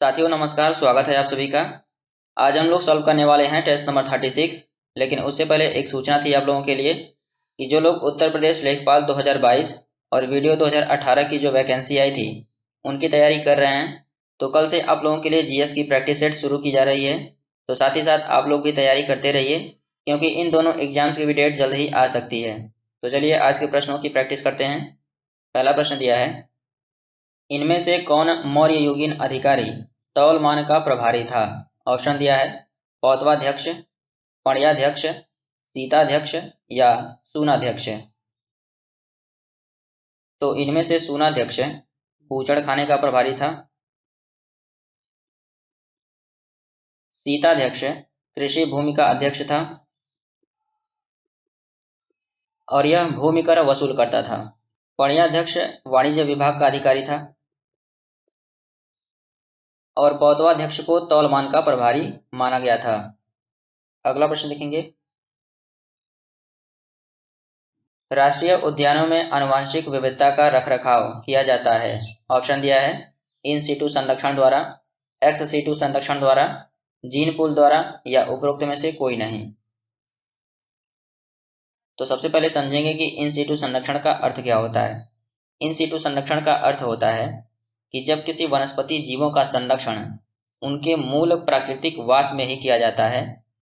साथियों नमस्कार, स्वागत है आप सभी का। आज हम लोग सॉल्व करने वाले हैं टेस्ट नंबर 36। लेकिन उससे पहले एक सूचना थी आप लोगों के लिए कि जो लोग उत्तर प्रदेश लेखपाल 2022 और वीडियो 2018 की जो वैकेंसी आई थी उनकी तैयारी कर रहे हैं, तो कल से आप लोगों के लिए जीएस की प्रैक्टिस सेट शुरू की जा रही है। तो साथ ही साथ आप लोग भी तैयारी करते रहिए, क्योंकि इन दोनों एग्जाम्स की भी डेट जल्द ही आ सकती है। तो चलिए आज के प्रश्नों की प्रैक्टिस करते हैं। पहला प्रश्न दिया है, इनमें से कौन मौर्य युगीन अधिकारी तौलमान का प्रभारी था? ऑप्शन दिया है पौतवाध्यक्ष, पणयाध्यक्ष, सीताध्यक्ष या सूनाध्यक्ष। तो इनमें से सूनाध्यक्ष बूचड़खाने का प्रभारी था, सीताध्यक्ष कृषि भूमि का अध्यक्ष था और यह भूमि कर वसूल करता था। पणयाध्यक्ष वाणिज्य विभाग का अधिकारी था और पौतवाध्यक्ष को तौलमान का प्रभारी माना गया था। अगला प्रश्न देखेंगे, राष्ट्रीय उद्यानों में आनुवंशिक विविधता का रखरखाव किया जाता है। ऑप्शन दिया है इन सीटू संरक्षण द्वारा, एक्स सीटू संरक्षण द्वारा, जीन पूल द्वारा या उपरोक्त में से कोई नहीं। तो सबसे पहले समझेंगे कि इन सीटू संरक्षण का अर्थ क्या होता है। इन सीटू संरक्षण का अर्थ होता है कि जब किसी वनस्पति जीवों का संरक्षण उनके मूल प्राकृतिक वास में ही किया जाता है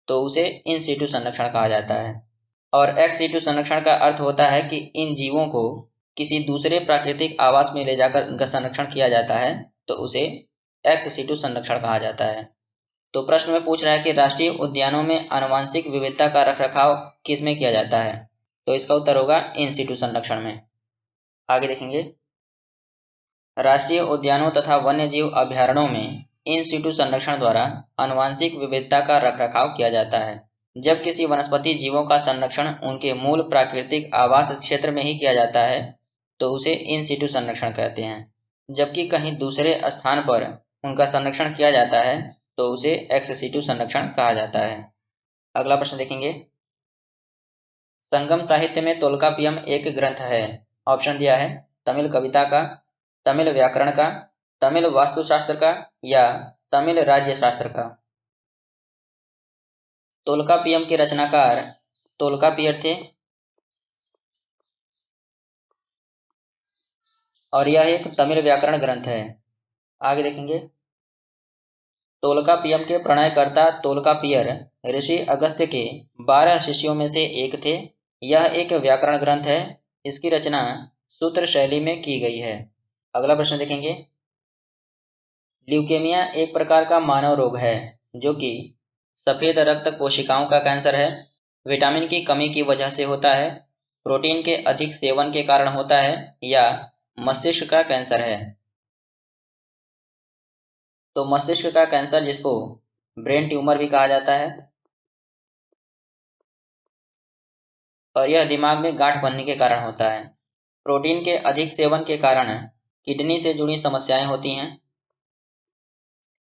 तो उसे इन सीटू संरक्षण कहा जाता है। और एक्स सीटू संरक्षण का अर्थ होता है कि इन जीवों को किसी दूसरे प्राकृतिक आवास में ले जाकर उनका संरक्षण किया जाता है तो उसे एक्स सीटू संरक्षण कहा जाता है। तो प्रश्न में पूछ रहा है कि राष्ट्रीय उद्यानों में आनुवंशिक विविधता का रखरखाव किस में किया जाता है, तो इसका उत्तर होगा इन सीटू संरक्षण में। आगे देखेंगे, राष्ट्रीय उद्यानों तथा वन्य जीव अभ्यारण्यों में इन सीटू संरक्षण द्वारा आनुवंशिक विविधता का रखरखाव किया जाता है जब किसी वनस्पति जीवों का संरक्षण उनके मूल प्राकृतिक आवास क्षेत्र में ही किया जाता है तो उसे इन सीटू संरक्षण कहते हैं, जबकि कहीं दूसरे स्थान पर उनका संरक्षण किया जाता है तो उसे एक्स सीटू संरक्षण कहा जाता है। अगला प्रश्न देखेंगे, संगम साहित्य में तोल्काप्पियम एक ग्रंथ है। ऑप्शन दिया है तमिल कविता का, तमिल व्याकरण का, तमिल वास्तुशास्त्र का या तमिल राज्य शास्त्र का। तोल्काप्पियम के रचनाकार तोल्काप्पियर थे और यह एक तमिल व्याकरण ग्रंथ है। आगे देखेंगे, तोल्काप्पियम के प्रणयकर्ता तोल्काप्पियर ऋषि अगस्त्य के 12 शिष्यों में से एक थे। यह एक व्याकरण ग्रंथ है। इसकी रचना सूत्र शैली में की गई है। अगला प्रश्न देखेंगे, ल्यूकेमिया एक प्रकार का मानव रोग है जो कि सफेद रक्त कोशिकाओं का कैंसर है, विटामिन की कमी की वजह से होता है, प्रोटीन के अधिक सेवन के कारण होता है या मस्तिष्क का कैंसर है। तो मस्तिष्क का कैंसर, जिसको ब्रेन ट्यूमर भी कहा जाता है, और यह दिमाग में गांठ बनने के कारण होता है। प्रोटीन के अधिक सेवन के कारण किडनी से जुड़ी समस्याएं होती हैं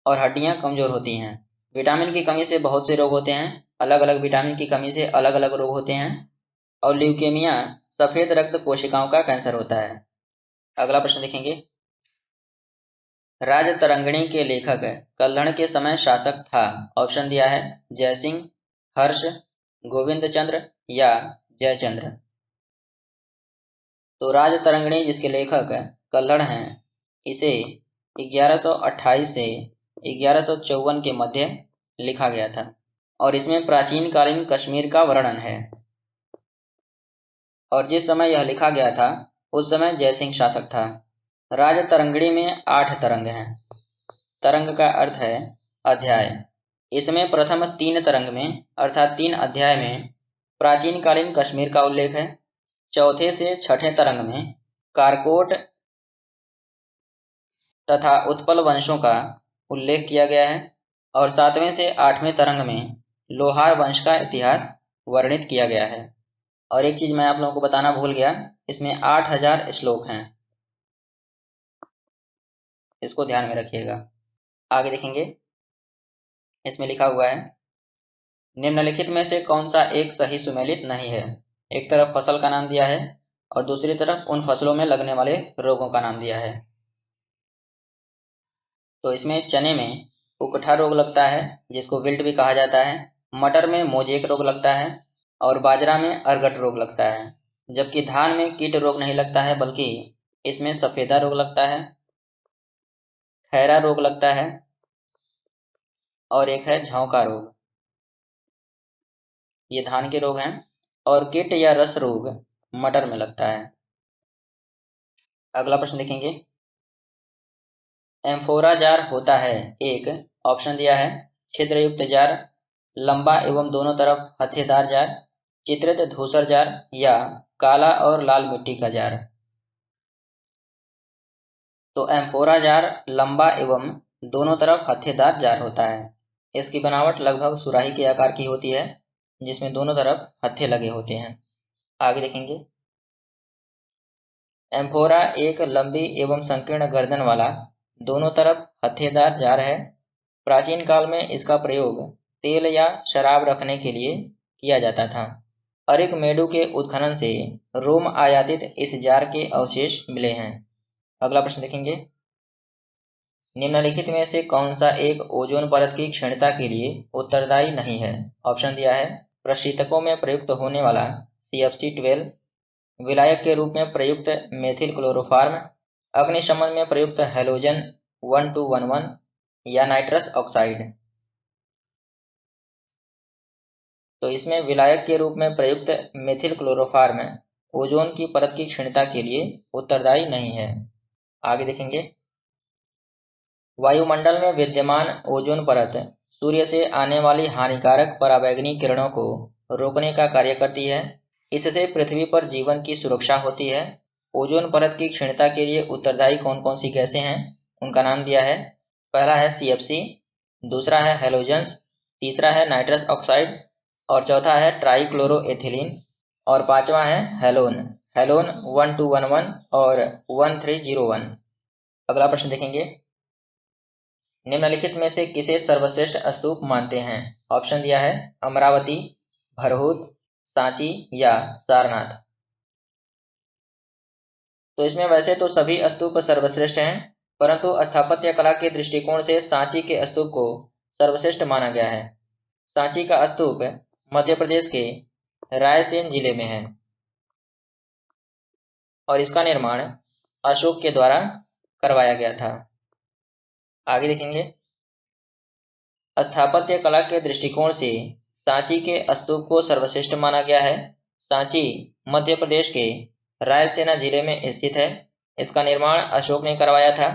और हड्डियां कमजोर होती हैं। विटामिन की कमी से बहुत से रोग होते हैं, अलग अलग विटामिन की कमी से अलग अलग रोग होते हैं और ल्यूकेमिया सफेद रक्त कोशिकाओं का कैंसर होता है। अगला प्रश्न देखेंगे, राजतरंगिणी के लेखक कल्हड़ के समय शासक था। ऑप्शन दिया है जयसिंह, हर्ष, गोविंद चंद्र या जयचंद्र। तो राजतरंगिणी जिसके लेखक कल्हड़ हैं, इसे 1128 से 1154 के मध्य लिखा गया था और इसमें प्राचीन कालीन कश्मीर का वर्णन है। और जिस समय यह लिखा गया था उस समय जयसिंह शासक था। राजतरंगिणी में 8 तरंग हैं। तरंग का अर्थ है अध्याय। इसमें प्रथम 3 तरंग में अर्थात 3 अध्याय में प्राचीन कालीन कश्मीर का उल्लेख है। चौथे से 6ठे तरंग में कारकोट तथा उत्पल वंशों का उल्लेख किया गया है और 7वें से 8वें तरंग में लोहार वंश का इतिहास वर्णित किया गया है। और एक चीज मैं आप लोगों को बताना भूल गया, इसमें 8000 श्लोक हैं, इसको ध्यान में रखिएगा। आगे देखेंगे, इसमें लिखा हुआ है निम्नलिखित में से कौन सा एक सही सुमेलित नहीं है। एक तरफ फसल का नाम दिया है और दूसरी तरफ उन फसलों में लगने वाले रोगों का नाम दिया है। तो इसमें चने में उकठा रोग लगता है, जिसको विल्ट भी कहा जाता है। मटर में मोजेक रोग लगता है और बाजरा में अरगट रोग लगता है। जबकि धान में कीट रोग नहीं लगता है, बल्कि इसमें सफेदा रोग लगता है, खैरा रोग लगता है और एक है झोंका रोग। ये धान के रोग हैं। और कीट या रस रोग मटर में लगता है। अगला प्रश्न देखेंगे। एम्फोरा जार होता है एक, ऑप्शन दिया है छिद्रयुक्त जार, लंबा एवं दोनों तरफ हथेदार जार, चित्रित धूसर जार या काला और लाल मिट्टी का जार। तो एम्फोरा जार लंबा एवं दोनों तरफ हथेदार जार होता है। इसकी बनावट लगभग सुराही के आकार की होती है, जिसमें दोनों तरफ हत्थे लगे होते हैं। आगे देखेंगे। एम्फोरा एक लंबी एवं संकीर्ण गर्दन वाला दोनों तरफ हथेदार जार है। प्राचीन काल में इसका प्रयोग तेल या शराब रखने के लिए किया जाता था। अरिकमेडु के उत्खनन से रोम आयातित इस जार के अवशेष मिले हैं। अगला प्रश्न देखेंगे। निम्नलिखित में से कौन सा एक ओजोन परत की क्षीणता के लिए उत्तरदायी नहीं है? ऑप्शन दिया है प्रशीतकों में प्रयुक्त होने वाला CFC12, विलायक के रूप में प्रयुक्त मेथिल क्लोरोफार्म, अग्निशमन में प्रयुक्त हैलोजन 1211 या नाइट्रस ऑक्साइड। तो इसमें विलायक के रूप में प्रयुक्त मेथिल क्लोरोफार्म ओजोन की परत की क्षीणता के लिए उत्तरदायी नहीं है। आगे देखेंगे। वायुमंडल में विद्यमान ओजोन परत सूर्य से आने वाली हानिकारक पराबैंगनी किरणों को रोकने का कार्य करती है। इससे पृथ्वी पर जीवन की सुरक्षा होती है। ओजोन परत की क्षीणता के लिए उत्तरदायी कौन कौन सी गैसें हैं, उनका नाम दिया है। पहला है CFC, दूसरा है हैलोजन्स, तीसरा है नाइट्रस ऑक्साइड और चौथा है ट्राइक्लोरोएथिलीन और पांचवा है हैलोन 1211 और 1301। अगला प्रश्न देखेंगे। निम्नलिखित में से किसे सर्वश्रेष्ठ स्तूप मानते हैं? ऑप्शन दिया है अमरावती, भरहुत, सांची या सारनाथ। तो इसमें वैसे तो सभी स्तूप सर्वश्रेष्ठ हैं, परंतु स्थापत्य कला के दृष्टिकोण से सांची के स्तूप को सर्वश्रेष्ठ माना गया है। सांची का स्तूप मध्य प्रदेश के रायसेन जिले में है और इसका निर्माण अशोक के द्वारा करवाया गया था। आगे देखेंगे। स्थापत्य कला के दृष्टिकोण से सांची के स्तूप को सर्वश्रेष्ठ माना गया है। सांची मध्य प्रदेश के रायसेना जिले में स्थित है। इसका निर्माण अशोक ने करवाया था।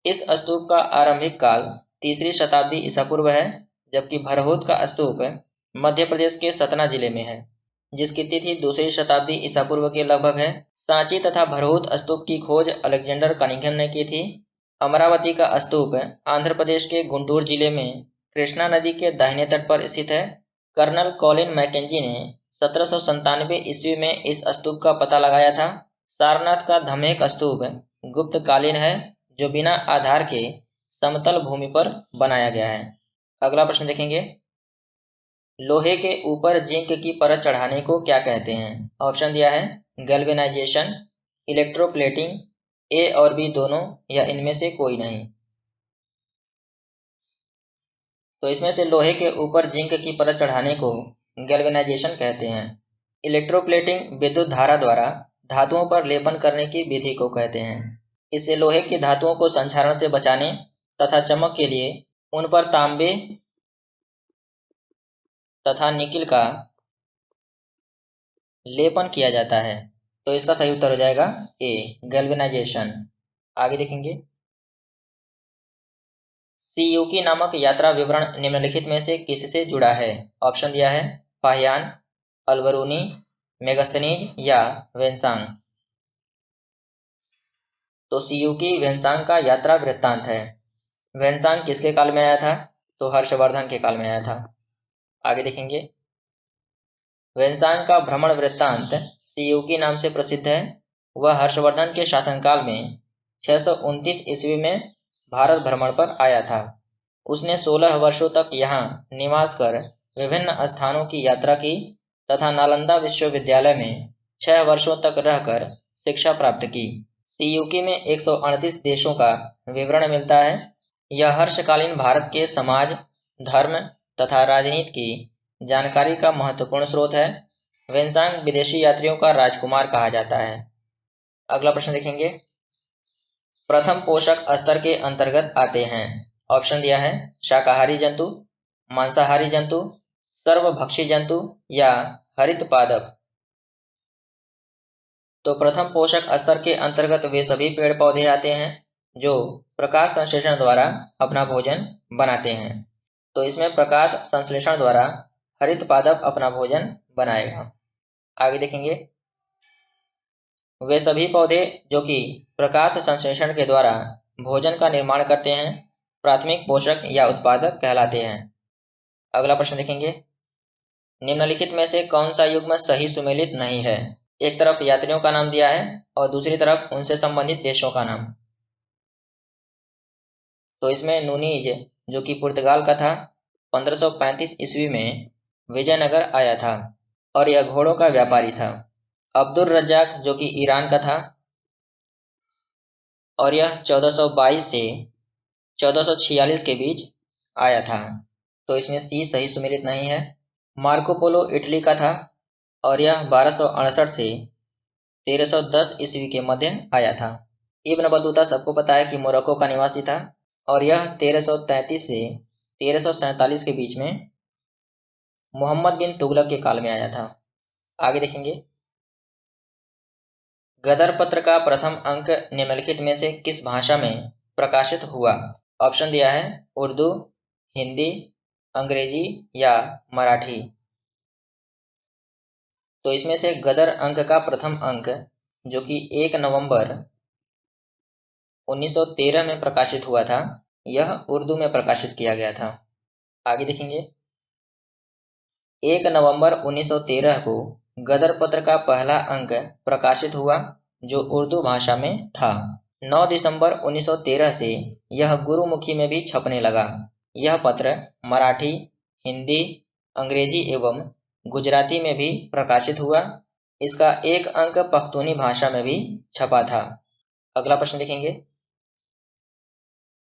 इस स्तूप का आरंभिक काल 3री शताब्दी ईसा पूर्व है, जबकि भरहुत का स्तूप मध्य प्रदेश के सतना जिले में है, जिसकी तिथि 2री शताब्दी ईसा पूर्व के लगभग है। सांची तथा भरहुत स्तूप की खोज अलेक्जेंडर कनिंघम ने की थी। अमरावती का स्तूप आंध्र प्रदेश के गुंटूर जिले में कृष्णा नदी के दाहिने तट पर स्थित है। कर्नल कॉलिन मैकेंजी ने 1797 ईस्वी में इस स्तूप का पता लगाया था। सारनाथ का धमेक स्तूप गुप्तकालीन है, जो बिना आधार के समतल भूमि पर बनाया गया है। अगला प्रश्न देखेंगे। लोहे के ऊपर जिंक की परत चढ़ाने को क्या कहते हैं? ऑप्शन दिया है गैल्वेनाइजेशन, इलेक्ट्रोप्लेटिंग, A और B दोनों या इनमें से कोई नहीं। तो इसमें से लोहे के ऊपर जिंक की परत चढ़ाने को गैल्वेनाइजेशन कहते हैं। इलेक्ट्रोप्लेटिंग विद्युत धारा द्वारा धातुओं पर लेपन करने की विधि को कहते हैं। इससे लोहे की धातुओं को संक्षारण से बचाने तथा चमक के लिए उन पर तांबे तथा निकिल का लेपन किया जाता है। तो इसका सही उत्तर हो जाएगा A, गैल्वेनाइजेशन। आगे देखेंगे। सीयूकी नामक यात्रा विवरण निम्नलिखित में से किससे जुड़ा है? ऑप्शन दिया है फाहियान, अल्बरूनी, मेगस्थनीज या वेन्सांग। तो सीयूकी वेन्सांग का यात्रा वृत्तांत है। वेन्सांग किसके काल में आया था? तो हर्षवर्धन के काल में आया था। आगे देखेंगे। वेन्सांग का भ्रमण वृत्तांत सीयूकी नाम से प्रसिद्ध है। वह हर्षवर्धन के शासनकाल में 629 ईस्वी में भारत भ्रमण पर आया था। उसने 16 वर्षों तक यहाँ निवास कर विभिन्न स्थानों की यात्रा की तथा नालंदा विश्वविद्यालय में 6 वर्षों तक रहकर शिक्षा प्राप्त की। सीयूकी में 138 देशों का विवरण मिलता है। यह हर्षकालीन भारत के समाज, धर्म तथा राजनीति की जानकारी का महत्वपूर्ण स्रोत है। वेन्सांग विदेशी यात्रियों का राजकुमार कहा जाता है। अगला प्रश्न देखेंगे, प्रथम पोषक स्तर के अंतर्गत आते हैं। ऑप्शन दिया है शाकाहारी जंतु, मांसाहारी जंतु, सर्वभक्षी जंतु या हरित पादप। तो प्रथम पोषक स्तर के अंतर्गत वे सभी पेड़ पौधे आते हैं जो प्रकाश संश्लेषण द्वारा अपना भोजन बनाते हैं। तो इसमें प्रकाश संश्लेषण द्वारा हरित पादप अपना भोजन बनाएगा। आगे देखेंगे, वे सभी पौधे जो कि प्रकाश संश्लेषण के द्वारा भोजन का निर्माण करते हैं प्राथमिक पोषक या उत्पादक कहलाते हैं। अगला प्रश्न देखेंगे, निम्नलिखित में से कौन सा युग्म सही सुमेलित नहीं है। एक तरफ यात्रियों का नाम दिया है और दूसरी तरफ उनसे संबंधित देशों का नाम। तो इसमें नूनीज जो कि पुर्तगाल का था 1535 ईस्वी में विजयनगर आया था और यह घोड़ों का व्यापारी था। अब्दुल रज्जाक जो कि ईरान का था और यह 1422 से 1446 के बीच आया था। तो इसमें सी सही सुमेलित नहीं है। मार्को पोलो इटली का था और यह 1268 से 1310 ईस्वी के मध्य आया था। इब्न बतूता सबको पता है कि मोरक्को का निवासी था और यह 1333 से 1347 के बीच में मोहम्मद बिन तुगलक के काल में आया था। आगे देखेंगे, गदर पत्र का प्रथम अंक निम्नलिखित में से किस भाषा में प्रकाशित हुआ। ऑप्शन दिया है उर्दू, हिंदी, अंग्रेजी या मराठी। तो इसमें से गदर अंक का प्रथम अंक जो कि 1 नवंबर 1913 में प्रकाशित हुआ था, यह उर्दू में प्रकाशित किया गया था। आगे देखेंगे, 1 नवंबर 1913 को गदर पत्र का पहला अंक प्रकाशित हुआ जो उर्दू भाषा में था। 9 दिसंबर 1913 से यह गुरुमुखी में भी छपने लगा। यह पत्र मराठी, हिंदी, अंग्रेजी एवं गुजराती में भी प्रकाशित हुआ। इसका एक अंक पख्तूनी भाषा में भी छपा था। अगला प्रश्न देखेंगे,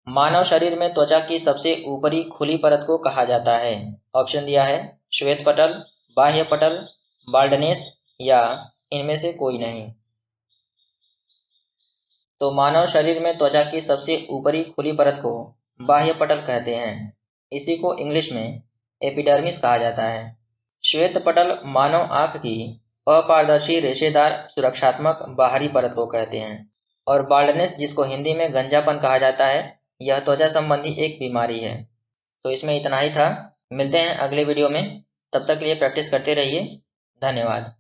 मानव शरीर में त्वचा की सबसे ऊपरी खुली परत को कहा जाता है। ऑप्शन दिया है श्वेत पटल, बाह्य पटल, बाल्डनेस या इनमें से कोई नहीं। तो मानव शरीर में त्वचा की सबसे ऊपरी खुली परत को बाह्य पटल कहते हैं। इसी को इंग्लिश में एपिडर्मिस कहा जाता है। श्वेत पटल मानव आंख की अपारदर्शी रेशेदार सुरक्षात्मक बाहरी परत को कहते हैं और बाल्डनेस जिसको हिंदी में गंजापन कहा जाता है, यह त्वचा संबंधी एक बीमारी है। तो इसमें इतना ही था। मिलते हैं अगले वीडियो में, तब तक के लिए प्रैक्टिस करते रहिए। धन्यवाद।